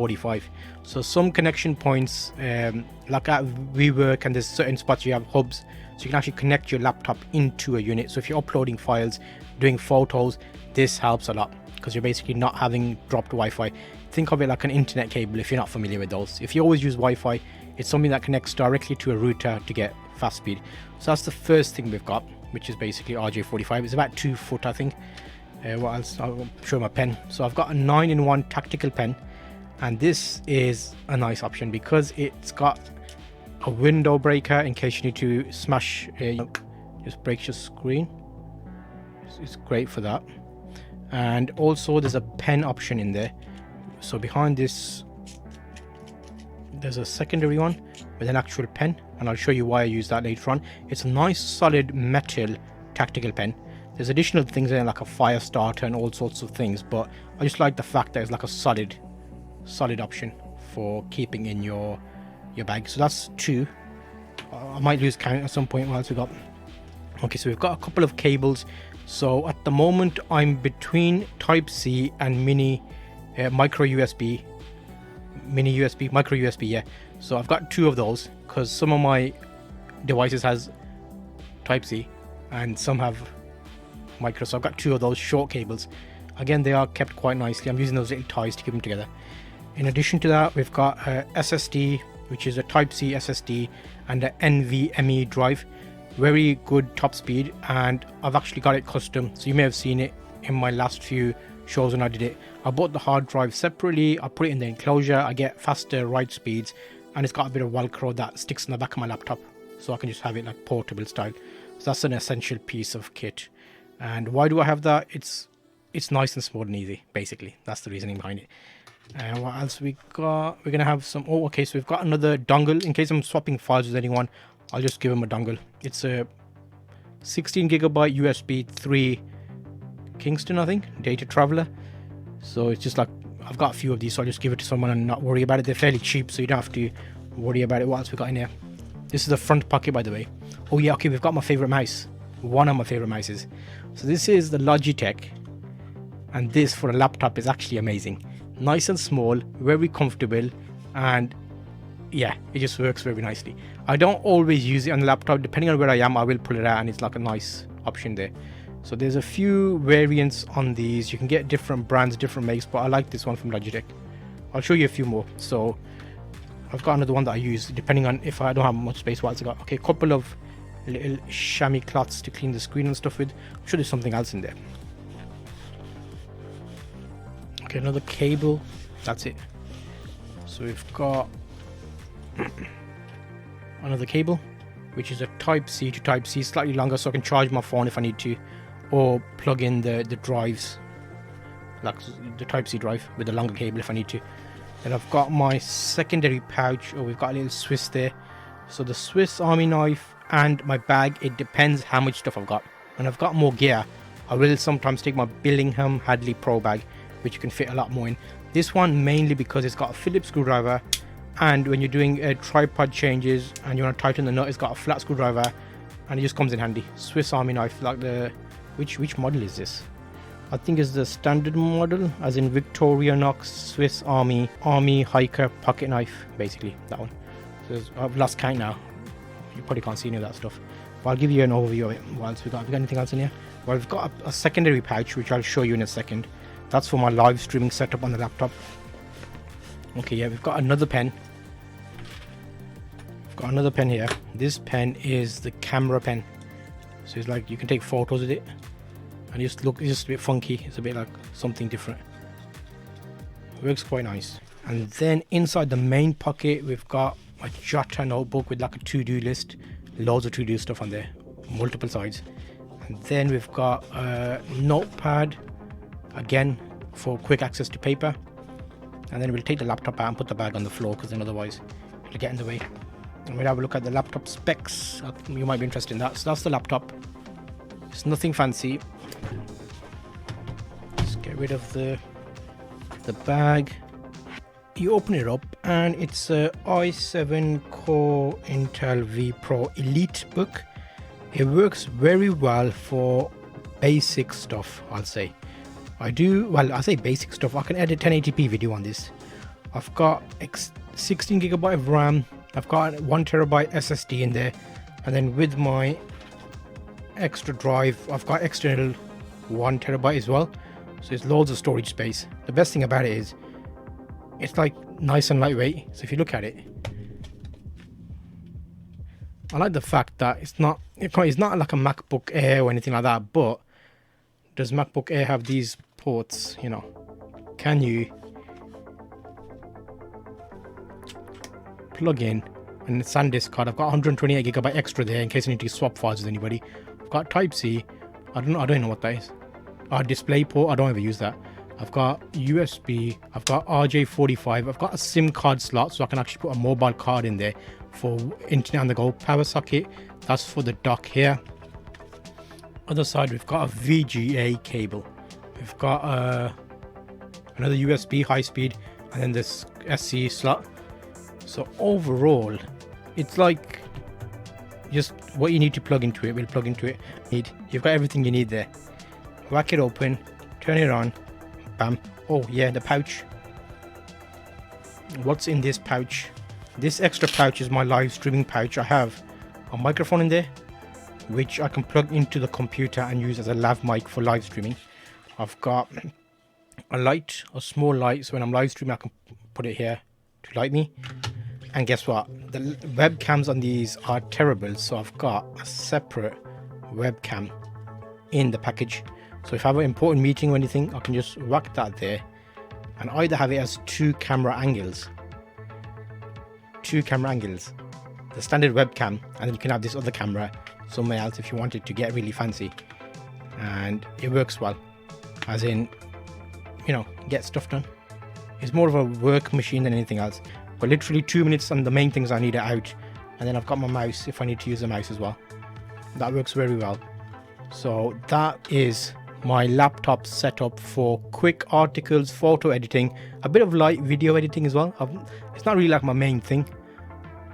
45. So some connection points, like at WeWork, and there's certain spots you have hubs, so you can actually connect your laptop into a unit. So if you're uploading files, doing photos, this helps a lot because you're basically not having dropped Wi-Fi. Think of it like an internet cable if you're not familiar with those. If you always use Wi-Fi, it's something that connects directly to a router to get fast speed. So that's the first thing we've got, which is basically RJ45. It's about 2 foot, I think. What else? I'll show my pen. So I've got a 9-in-1 tactical pen, and this is a nice option because it's got a window breaker in case you need to smash, just breaks your screen. It's great for that. And also there's a pen option in there. So behind this there's a secondary one with an actual pen, and I'll show you why I use that later on. It's a nice solid metal tactical pen. There's additional things in there like a fire starter and all sorts of things, but I just like the fact that it's like a solid option for keeping in your bag. So that's 2. I might lose count at some point. What else we got? Okay, so we've got a couple of cables. So at the moment I'm between Type-C and micro USB, yeah. So I've got 2 of those because some of my devices has Type-C and some have micro. So I've got 2 of those short cables. Again, they are kept quite nicely. I'm using those little ties to keep them together. In addition to that, we've got a SSD, which is a Type-C SSD, and a NVMe drive. Very good top speed, and I've actually got it custom, so you may have seen it in my last few shows when I did it. I bought the hard drive separately, I put it in the enclosure, I get faster write speeds, and it's got a bit of Velcro that sticks in the back of my laptop, so I can just have it like portable style. So that's an essential piece of kit. And why do I have that? It's nice and small and easy, basically. That's the reasoning behind it. What else we got? We're gonna have some, oh okay, so we've got another dongle in case I'm swapping files with anyone. I'll just give them a dongle. It's a 16GB USB 3 Kingston, I think, data traveler. So it's just like, I've got a few of these, so I'll just give it to someone and not worry about it. They're fairly cheap, so you don't have to worry about it. What else we got in here? This is the front pocket, by the way. Oh yeah, okay, we've got my favorite mouse. One of my favorite mouses. So this is the Logitech, and this for a laptop is actually amazing. Nice and small, very comfortable, and yeah, it just works very nicely. I don't always use it on the laptop. Depending on where I am, I will pull it out, and it's like a nice option there. So there's a few variants on these. You can get different brands, different makes, but I like this one from Logitech. I'll show you a few more. So I've got another one that I use depending on if I don't have much space. What else I got? Okay, a couple of little chamois cloths to clean the screen and stuff with. I'm sure there's something else in there. Okay, another cable. That's it. So we've got another cable, which is a Type-C to Type-C, slightly longer, so I can charge my phone if I need to, or plug in the drives, like the Type-C drive with the longer cable if I need to. Then I've got my secondary pouch. Oh, we've got a little Swiss there. So the Swiss Army knife and my bag, it depends how much stuff I've got. When I've got more gear, I will sometimes take my Billingham Hadley Pro bag, which you can fit a lot more in. This one mainly because it's got a Phillips screwdriver, and when you're doing tripod changes and you want to tighten the nut, it's got a flat screwdriver, and it just comes in handy. Swiss Army knife, like the which model is this? I think it's the standard model, as in Victorinox Swiss Army hiker pocket knife, basically that one. So I've lost count now. You probably can't see any of that stuff, but I'll give you an overview of it. What else we got? Have we got anything else in here? Well, we've got a secondary pouch, which I'll show you in a second. That's for my live streaming setup on the laptop. Okay, yeah, we've got another pen. We've got another pen here. This pen is the camera pen. So it's like you can take photos with it. And just look, it's just a bit funky. It's a bit like something different. It works quite nice. And then inside the main pocket, we've got a Jota notebook with like a to-do list. Loads of to-do stuff on there. Multiple sides. And then we've got a notepad. Again, for quick access to paper. And then we'll take the laptop out and put the bag on the floor, because then otherwise it'll get in the way. And we'll have a look at the laptop specs. You might be interested in that. So that's the laptop. It's nothing fancy. Let's get rid of the bag. You open it up and it's a i7 Core Intel V Pro Elite book. It works very well for basic stuff, I'll say. I say basic stuff. I can edit 1080p video on this. I've got 16GB of RAM, I've got 1TB SSD in there, and then with my extra drive I've got external 1TB as well, so it's loads of storage space. The best thing about it is it's like nice and lightweight. So if you look at it, I like the fact that it's not like a MacBook Air or anything like that, but does MacBook Air have these ports, you know? Can you plug in and SanDisk card? I've got 128GB extra there in case I need to swap files with anybody. I've got Type-C. I don't know what that is. Display port, I don't ever use that. I've got USB, I've got RJ45, I've got a SIM card slot so I can actually put a mobile card in there for internet on the go. Power socket, that's for the dock here. Other side, we've got a VGA cable. We've got another USB high speed, and then this SC slot. So overall, it's like just what you need to plug into it will plug into it. You've got everything you need there. Whack it open, turn it on, bam. Oh yeah, the pouch. What's in this pouch? This extra pouch is my live streaming pouch. I have a microphone in there, which I can plug into the computer and use as a lav mic for live streaming. I've got a light, a small light, so when I'm live streaming I can put it here to light me. And guess what? The webcams on these are terrible, so I've got a separate webcam in the package. So if I have an important meeting or anything, I can just whack that there and either have it as two camera angles, the standard webcam, and then you can have this other camera somewhere else if you wanted to get really fancy. And it works well, as in, you know, get stuff done. It's more of a work machine than anything else. But literally 2 minutes and the main things I need are out, and then I've got my mouse if I need to use a mouse as well. That works very well. So that is my laptop setup for quick articles, photo editing, a bit of light video editing as well. It's not really like my main thing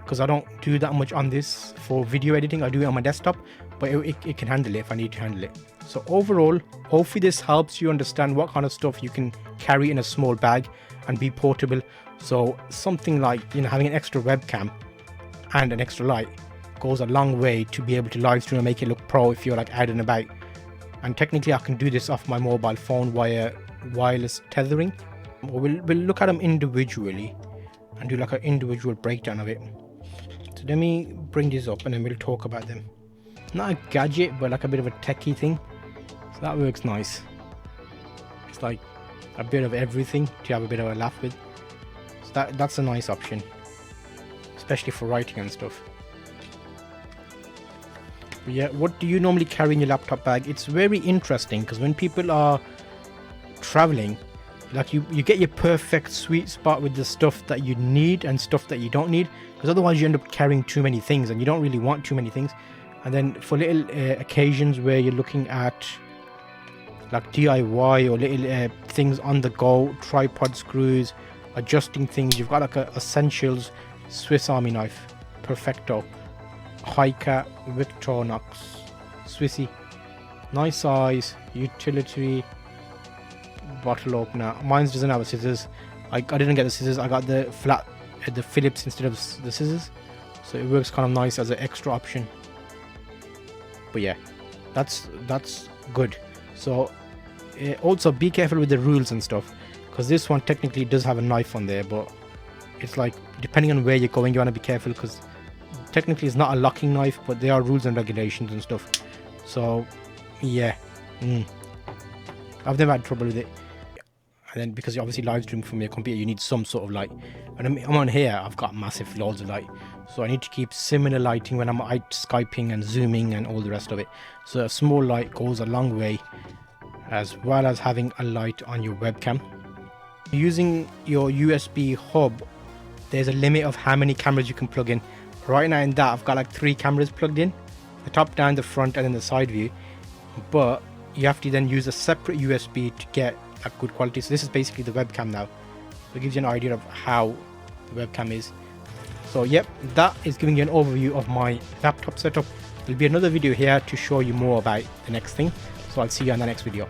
because I don't do that much on this for video editing. I do it on my desktop, but it can handle it if I need to handle it. So overall, hopefully this helps you understand what kind of stuff you can carry in a small bag and be portable. So something like, you know, having an extra webcam and an extra light goes a long way to be able to live stream and make it look pro if you're like out and about. And technically I can do this off my mobile phone via wireless tethering. We'll look at them individually and do like an individual breakdown of it. So let me bring this up and then we'll talk about them. Not a gadget, but like a bit of a techie thing. So that works nice. It's like a bit of everything to have a bit of a laugh with. So that's a nice option, especially for writing and stuff. But yeah, what do you normally carry in your laptop bag? It's very interesting because when people are traveling, like you get your perfect sweet spot with the stuff that you need and stuff that you don't need, because otherwise you end up carrying too many things and you don't really want too many things. And then for little occasions where you're looking at like DIY or little things on the go, tripod screws, adjusting things, you've got like a essentials Swiss Army knife, perfecto, Hiker Victorinox Swissy, nice size, utility bottle opener. Mine doesn't have a scissors. I didn't get the scissors. I got the flat, the Phillips instead of the scissors, so it works kind of nice as an extra option. But yeah, that's good. So also be careful with the rules and stuff, because this one technically does have a knife on there, but it's like depending on where you're going, you want to be careful because technically it's not a locking knife, but there are rules and regulations and stuff. So yeah, I've never had trouble with it. And then because you obviously live stream from your computer, you need some sort of light. And I'm on here, I've got massive loads of light, so I need to keep similar lighting when I'm out Skyping and zooming and all the rest of it. So a small light goes a long way, as well as having a light on your webcam. Using your USB hub, there's a limit of how many cameras you can plug in. Right now in that I've got like 3 cameras plugged in, the top down, the front, and then the side view. But you have to then use a separate USB to get a good quality. So this is basically the webcam now. So it gives you an idea of how the webcam is. So yep, that is giving you an overview of my laptop setup. There'll be another video here to show you more about the next thing. So I'll see you on the next video.